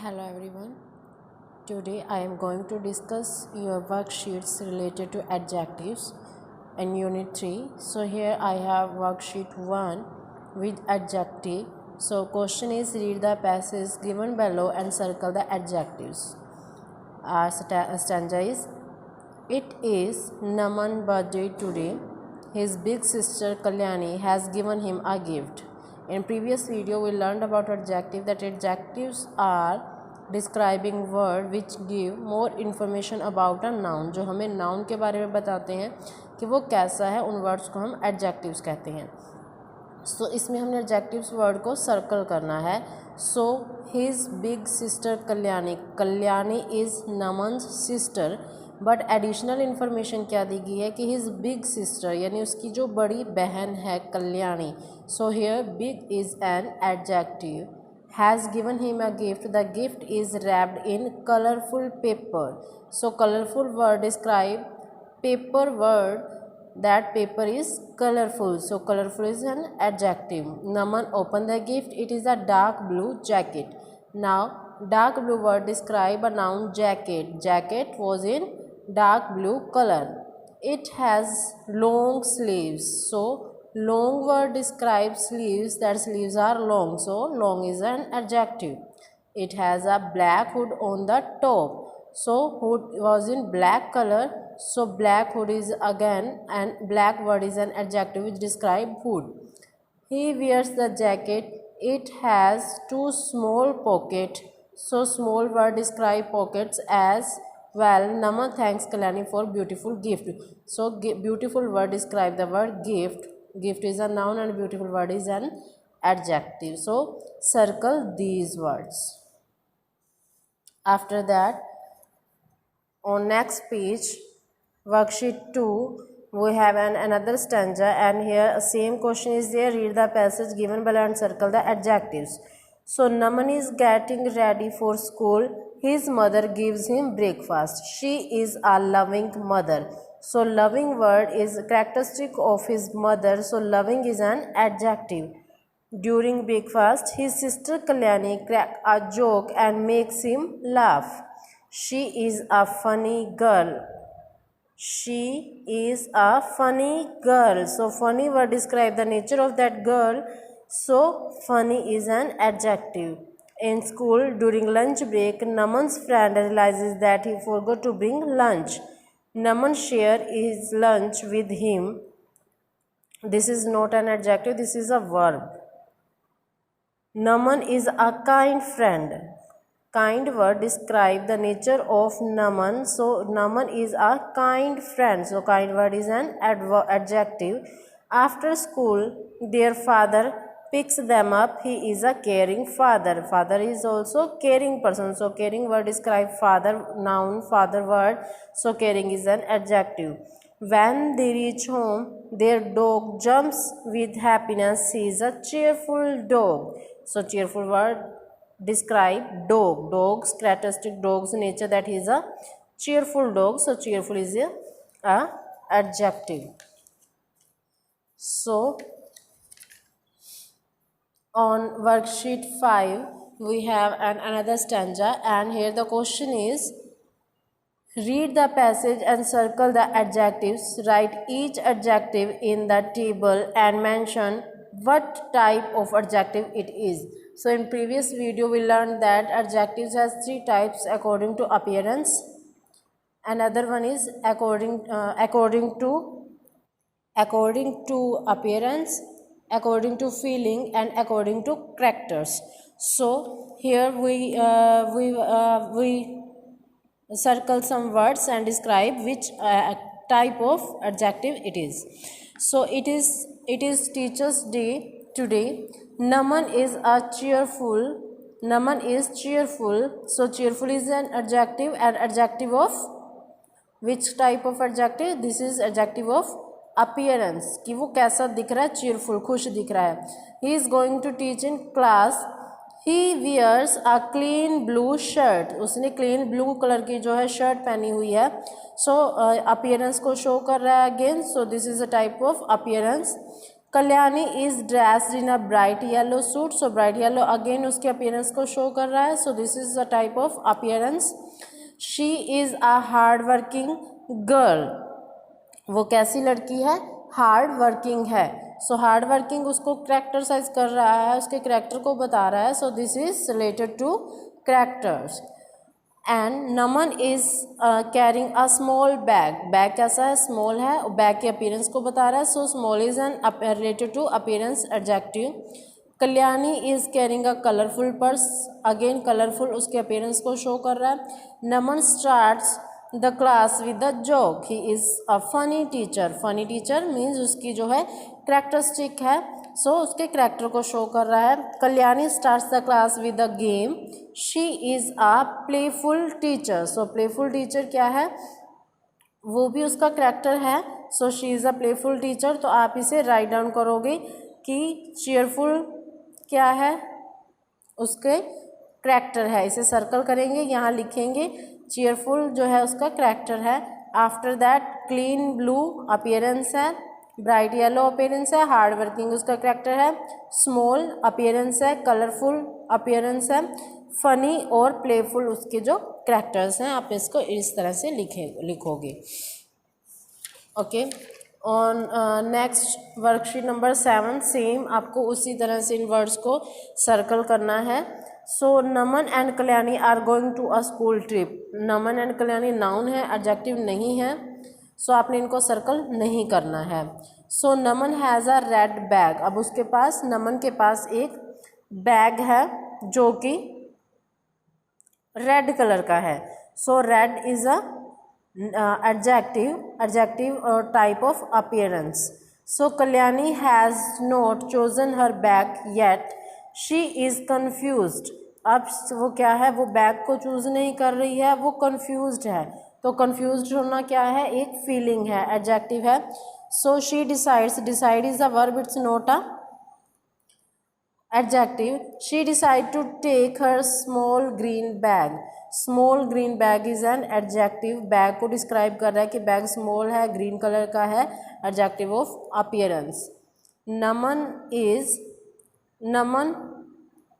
Hello everyone. Today I am going to discuss your worksheets related to adjectives in Unit 3. So here I have worksheet 1 with adjective. So question is read the passage given below and circle the adjectives. Our stanza is it is Naman's birthday today. His big sister Kalyani has given him a gift. In previous video we learned about adjective that adjectives are describing word which give more information about a noun, जो हमें noun के बारे में बताते हैं कि वो कैसा है, उन words को हम adjectives कहते हैं. सो इसमें हमने adjectives word को circle करना है. So his big sister Kalyani is Naman's sister. But additional information क्या दी गई है कि हिज बिग सिस्टर यानी उसकी जो बड़ी बहन है Kalyani. So here big is an adjective. Has given him a gift. The gift is wrapped in colourful paper. So colourful word describe paper word. That paper is colourful. So colourful is an adjective. Naman open the gift. It is a dark blue jacket. Now dark blue word describe a noun jacket. Jacket was in dark blue color. It has long sleeves. So long word describes sleeves, that sleeves are long, so long is an adjective. It has a black hood on the top. So hood was in black color, so black hood is again, and black word is an adjective which describe hood. He wears the jacket. It has two small pockets. So small word describe pockets as well. Naman thanks Kalyani for beautiful gift. So beautiful word describe the word gift. Gift is a noun and beautiful word is an adjective. So circle these words. After that, on next page, worksheet 2, we have another stanza, and here same question is there. Read the passage given below and circle the adjectives. So Naman is getting ready for school. His mother gives him breakfast. She is a loving mother. So loving word is characteristic of his mother. So loving is an adjective. During breakfast, his sister Kalyani cracks a joke and makes him laugh. She is a funny girl. She is a funny girl. So funny word describe the nature of that girl. So funny is an adjective. In school, during lunch break, Naman's friend realizes that he forgot to bring lunch. Naman shares his lunch with him. This is not an adjective, this is a verb. Naman is a kind friend. Kind word describe the nature of Naman. So Naman is a kind friend. So kind word is an adjective. After school, their father picks them up. He is a caring father. Father is also caring person. So caring word describe father, noun, father word. So caring is an adjective. When they reach home, their dog jumps with happiness. He is a cheerful dog. So cheerful word describe dog. Dogs characteristic dogs nature that he is a cheerful dog. So cheerful is a adjective. So on worksheet 5 we have another stanza, and here the question is read the passage and circle the adjectives. Write each adjective in the table and mention what type of adjective it is. So in previous video we learned that adjectives has 3 types according to appearance. Another one is according to appearance, according to feeling, and according to characters. So here we circle some words and describe which type of adjective it is. So it is Teachers' Day today. Naman is cheerful. Naman is cheerful. So cheerful is an adjective, and adjective of which type of adjective? This is adjective of appearance कि वो कैसा दिख रहा है, cheerful खुश दिख रहा है. He is going to teach in class. He wears a clean blue shirt. उसने clean blue कलर की जो है शर्ट पहनी हुई है. So appearance को show कर रहा है again. So this is a type of appearance. Kalyani is dressed in a bright yellow suit, so bright yellow again उसके अपीयरेंस को शो कर रहा है, so this is a type of appearance. She is a hard working girl, वो कैसी लड़की है, hard working है। सो हार्ड वर्किंग उसको करेक्टराइज कर रहा है, उसके करेक्टर को बता रहा है, so this is related to characters. And Naman is carrying a small bag, bag कैसा है, स्मॉल है, बैग के अपीयरेंस को बता रहा है, so small is an related to appearance adjective. Kalyani is carrying a colourful purse, again colourful उसके appearance को शो कर रहा है। Naman starts the class with the joke, he is a funny teacher, funny teacher means उसकी जो है characteristic है, सो उसके करेक्टर को शो कर रहा है। Kalyani starts the class with the game, she is a playful teacher, so playful teacher क्या है, वो भी उसका करेक्टर है, सो she is a playful teacher. तो आप इसे राइट डाउन करोगे कि चीयरफुल क्या है, उसके करेक्टर है, इसे सर्कल करेंगे, यहाँ लिखेंगे चीयरफुल जो है उसका करेक्टर है। After that clean blue appearance है, ब्राइट येलो अपीयरेंस है, हार्ड वर्किंग उसका करेक्टर है, स्मॉल अपीयरेंस है, कलरफुल अपीयरेंस है, फनी और प्लेफुल उसके जो करेक्टर्स हैं। आप इसको इस तरह से लिखोगे। Okay, on next worksheet number 7 same आपको उसी तरह से इन वर्ड्स को सर्कल करना है। So Naman and Kalyani are going to a school trip, Naman and Kalyani noun है, एडजेक्टिव नहीं है, सो आपने इनको सर्कल नहीं करना है। So Naman has a red bag, अब उसके पास, नमन के पास एक बैग है जो कि रेड कलर का है, so red is a adjective type of appearance. So Kalyani has not chosen her bag yet, she is confused, अब वो क्या है, वो बैग को चूज़ नहीं कर रही है, वो confused है, तो confused होना क्या है, एक फीलिंग है, adjective है। So she decides, decide is a verb, it's not a adjective, she decided to take her small green bag, small green bag is an adjective, bag को डिस्क्राइब कर रहा है कि बैग स्मॉल है, green colour का है, adjective of appearance. Naman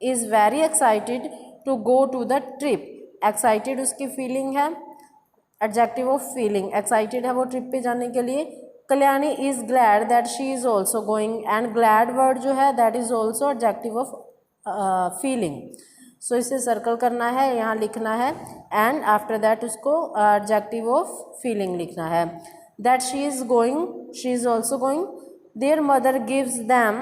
is very excited to go to the trip, excited उसकी feeling है, एडजेक्टिव ऑफ फीलिंग, एक्साइटेड है वो ट्रिप पे जाने के लिए। Kalyani is glad that she is also going, and glad word जो है that is also adjective of feeling, सो इसे सर्कल करना है, यहाँ लिखना है, एंड आफ्टर दैट उसको एडजेक्टिव ऑफ फीलिंग लिखना है। That she is going, she is also going, their mother gives them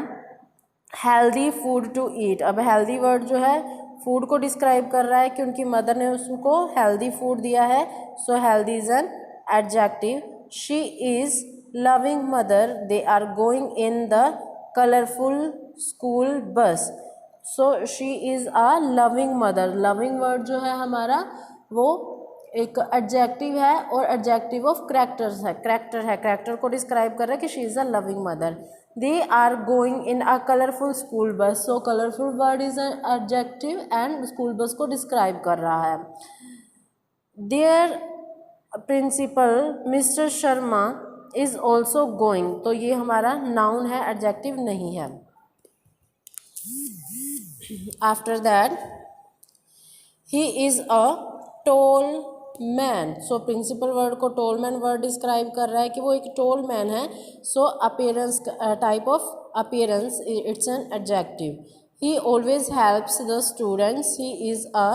healthy food to eat, अब हेल्दी वर्ड जो है फूड को डिस्क्राइब कर रहा है कि उनकी मदर ने उसको हेल्दी फूड दिया है, so healthy is an adjective. She is loving mother, they are going in the colourful school bus, so she is a loving mother, loving word जो है हमारा वो एक एडजेक्टिव है और एडजेक्टिव ऑफ करेक्टर्स है, करेक्टर को डिस्क्राइब कर रहा है कि she is a loving mother. They are going in a colourful school bus, so colourful word is an adjective and school बस को डिस्क्राइब कर रहा है। Their principal mister Sharma is also going, तो ये हमारा नाउन है, एडजेक्टिव नहीं है। After that, he is a tall man, so principal word को tall man word describe कर रहा है कि वो एक tall man है, so appearance type of appearance it's an adjective। he always helps the students, he is a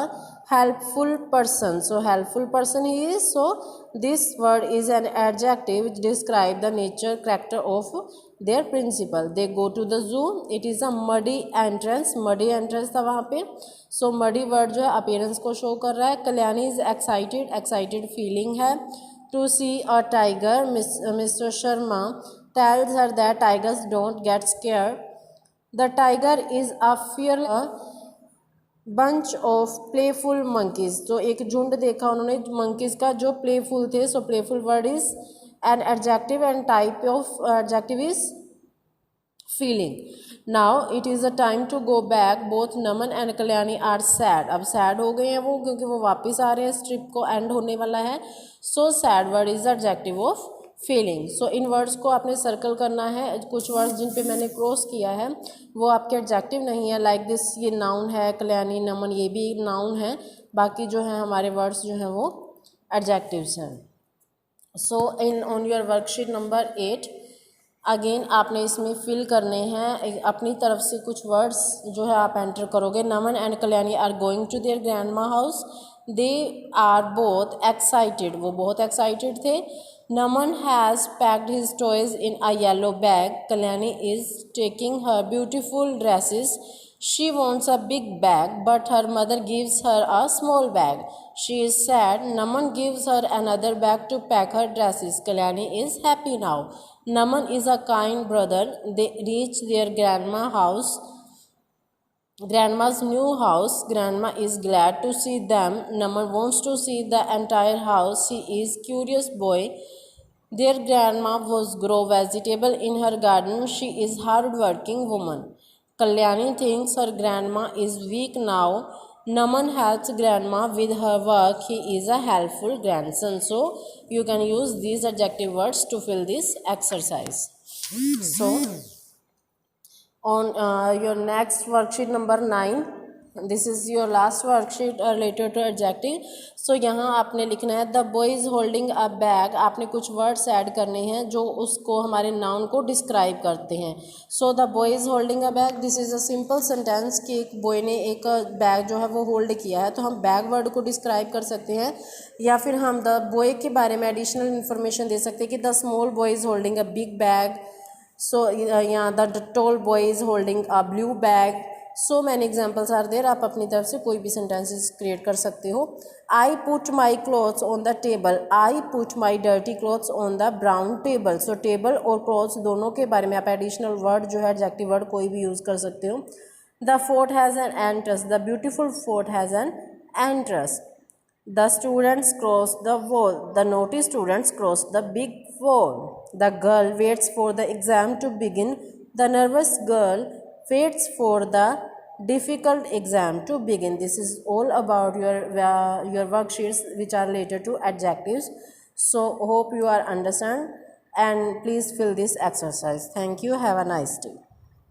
helpful person, so helpful person he is, so this word is an adjective which describe the nature character of their principal। they go to the zoo, it is a muddy entrance, muddy entrance था वहाँ पे, so muddy word जो है appearance को show कर रहा है। Kalyani is excited, excited feeling है। to see a tiger, Mr. Sharma tells her that tigers don't get scared, the tiger is a fearless bunch of playful monkeys, तो एक झुंड देखा उन्होंने monkeys का जो playful थे, so playful word is an adjective and type of adjective is feeling। now it is a time to go back, both Naman and Kalyani are sad, अब sad हो गए हैं वो क्योंकि वो वापस आ रहे हैं, इस ट्रिप को एंड होने वाला है, so sad word is adjective of feeling. So in words को आपने सर्कल करना है। कुछ वर्ड्स जिन पे मैंने क्रॉस किया है वो आपके एडजेक्टिव नहीं है, लाइक दिस ये नाउन है, कल्याणी, नमन ये भी नाउन है, बाकी जो है हमारे वर्ड्स जो हैं वो एडजेक्टिव्स हैं। So in on your worksheet number 8 again आपने इसमें फिल करने हैं अपनी तरफ से कुछ वर्ड्स जो है आप एंटर करोगे। Naman and Kalyani are going to their grandma house, they are both excited, वो बहुत एक्साइटेड थे। Naman has packed his toys in a yellow bag, Kalyani is taking her beautiful dresses, she wants a big bag but her mother gives her a small bag, she is sad, Naman gives her another bag to pack her dresses, Kalyani is happy now, Naman is a kind brother, they reach their grandma's new house, grandma is glad to see them, Naman wants to see the entire house, he is curious boy, their grandma was grow vegetable in her garden, she is hard working woman. Kalyani thinks her grandma is weak now. Naman helps grandma with her work. He is a helpful grandson. So you can use these adjective words to fill this exercise. So on your next worksheet number 9, this is your last worksheet related to adjective. So यहाँ आपने लिखना है the boy is holding a bag, आपने कुछ words add करने हैं जो उसको हमारे नाउन को डिस्क्राइब करते हैं। So the boy is holding a bag, this is a simple sentence कि एक बॉय ने एक बैग जो है वो होल्ड किया है, तो हम बैग वर्ड को डिस्क्राइब कर सकते हैं, या फिर हम द बॉय के बारे में एडिशनल इन्फॉर्मेशन दे सकते हैं कि the small boy is holding a big bag, so यहाँ the tall boy is holding a blue bag. So many examples are there, आप अपनी तरफ से कोई भी सेंटेंसेस क्रिएट कर सकते हो। I put my clothes on the table, I put my dirty clothes on the brown table. So table और क्लॉथ्स दोनों के बारे में आप एडिशनल वर्ड जो है एडजेक्टिव वर्ड कोई भी यूज़ कर सकते हो। The fort has an entrance, the beautiful fort has an entrance. The students cross the wall, the naughty students cross the big wall. The girl waits for the exam to begin, the nervous girl waits for the difficult exam to begin. This is all about your worksheets which are related to adjectives. So hope you are understand and please fill this exercise. Thank you. Have a nice day.